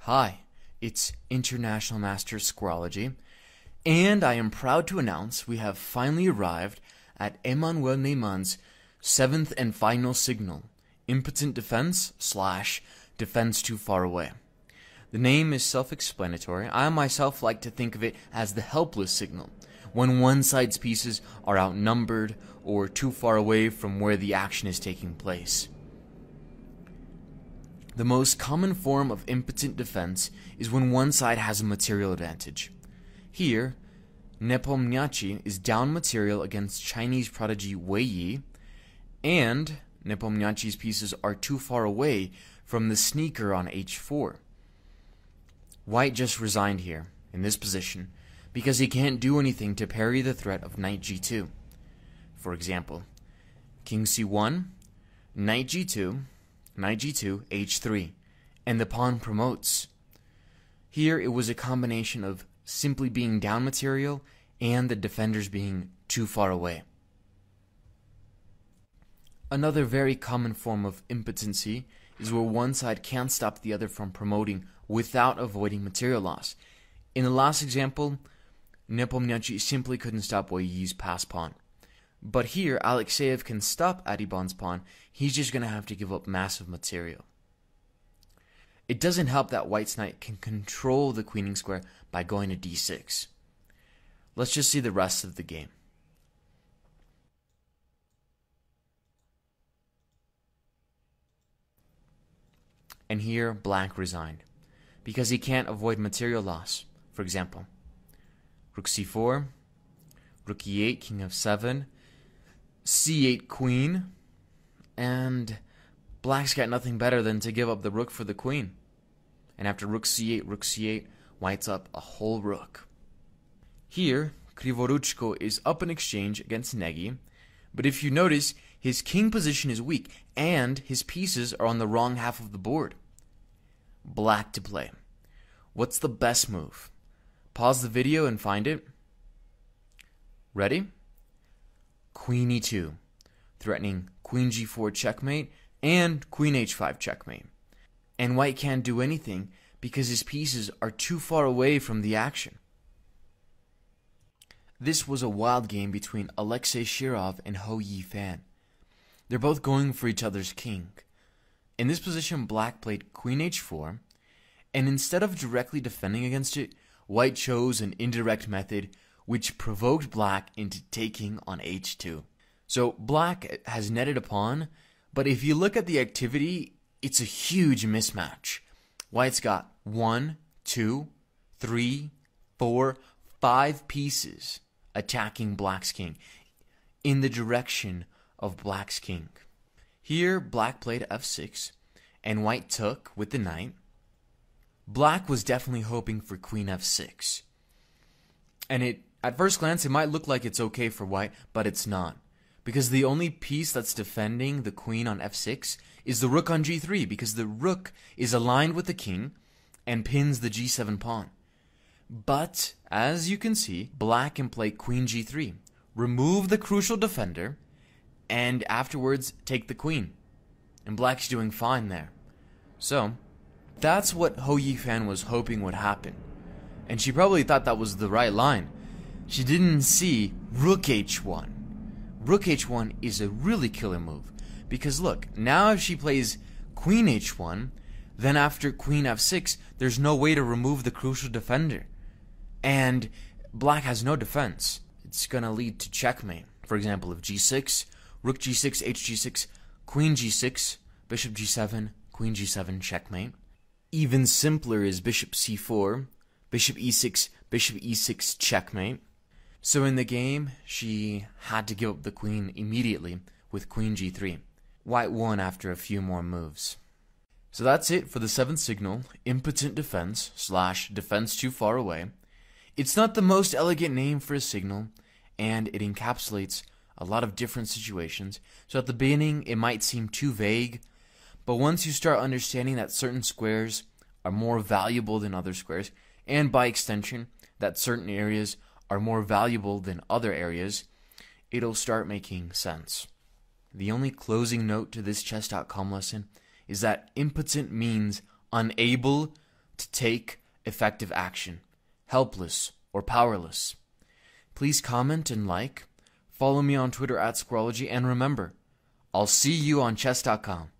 Hi, it's International Master Squirology, and I am proud to announce we have finally arrived at Emmanuel Neymann's 7th and final signal, Impotent Defense / Defense Too Far Away. The name is self-explanatory. I myself like to think of it as the helpless signal, when one side's pieces are outnumbered or too far away from where the action is taking place. The most common form of impotent defense is when one side has a material advantage. Here, Nepomniachtchi is down material against Chinese prodigy Wei Yi, and Nepomniachtchi's pieces are too far away from the sneaker on h4. White just resigned here, in this position, because he can't do anything to parry the threat of knight g2. For example, king c1, knight g2, knight g2, h3, and the pawn promotes. Here it was a combination of simply being down material and the defenders being too far away. Another very common form of impotency is where one side can't stop the other from promoting without avoiding material loss. In the last example, Nepomniachtchi simply couldn't stop Wei Yi's pass pawn. But here, Alexeyev can stop Adiban's pawn. He's just going to have to give up massive material. It doesn't help that White's knight can control the queening square by going to d6. Let's just see the rest of the game. And here, Black resigned, because he can't avoid material loss. For example, rook c4, rook e8, king f7, c8 queen, and Black's got nothing better than to give up the rook for the queen. And after rook c8, White's up a whole rook. Here, Krivoruchko is up in exchange against Negi, but if you notice, his king position is weak, and his pieces are on the wrong half of the board. Black to play. What's the best move? Pause the video and find it. Ready? Queen e2, threatening queen g4 checkmate and queen h5 checkmate. And White can't do anything because his pieces are too far away from the action. This was a wild game between Alexei Shirov and Hou Yifan. They're both going for each other's king. In this position, Black played queen h4, and instead of directly defending against it, White chose an indirect method which provoked Black into taking on h2. So Black has netted a pawn, but if you look at the activity, it's a huge mismatch. White's got 1, 2, 3, 4, 5 pieces attacking Black's king in the direction of Black's king. Here, Black played f6, and White took with the knight. Black was definitely hoping for queen f6. And at first glance, it might look like it's okay for White, but it's not. Because the only piece that's defending the queen on f6 is the rook on g3, because the rook is aligned with the king and pins the g7 pawn. But, as you can see, Black can play queen g3, remove the crucial defender, and afterwards take the queen. And Black's doing fine there. So, that's what Hou Yifan was hoping would happen. And she probably thought that was the right line. She didn't see rook h1. Rook h1 is a really killer move. Because look, now if she plays queen h1, then after queen f6, there's no way to remove the crucial defender. And Black has no defense. It's going to lead to checkmate. For example, if g6, rook g6, hg6, queen g6, bishop g7, queen g7, checkmate. Even simpler is bishop c4, bishop e6, checkmate. So in the game, she had to give up the queen immediately with queen g3. White won after a few more moves. So that's it for the 7th signal, Impotent Defense / Defense Too Far Away. It's not the most elegant name for a signal, and it encapsulates a lot of different situations. So at the beginning, it might seem too vague, but once you start understanding that certain squares are more valuable than other squares, and by extension, that certain areas are more valuable than other areas, it'll start making sense. The only closing note to this chess.com lesson is that impotent means unable to take effective action, helpless or powerless. Please comment and like. Follow me on Twitter @Squirrology, and remember, I'll see you on chess.com.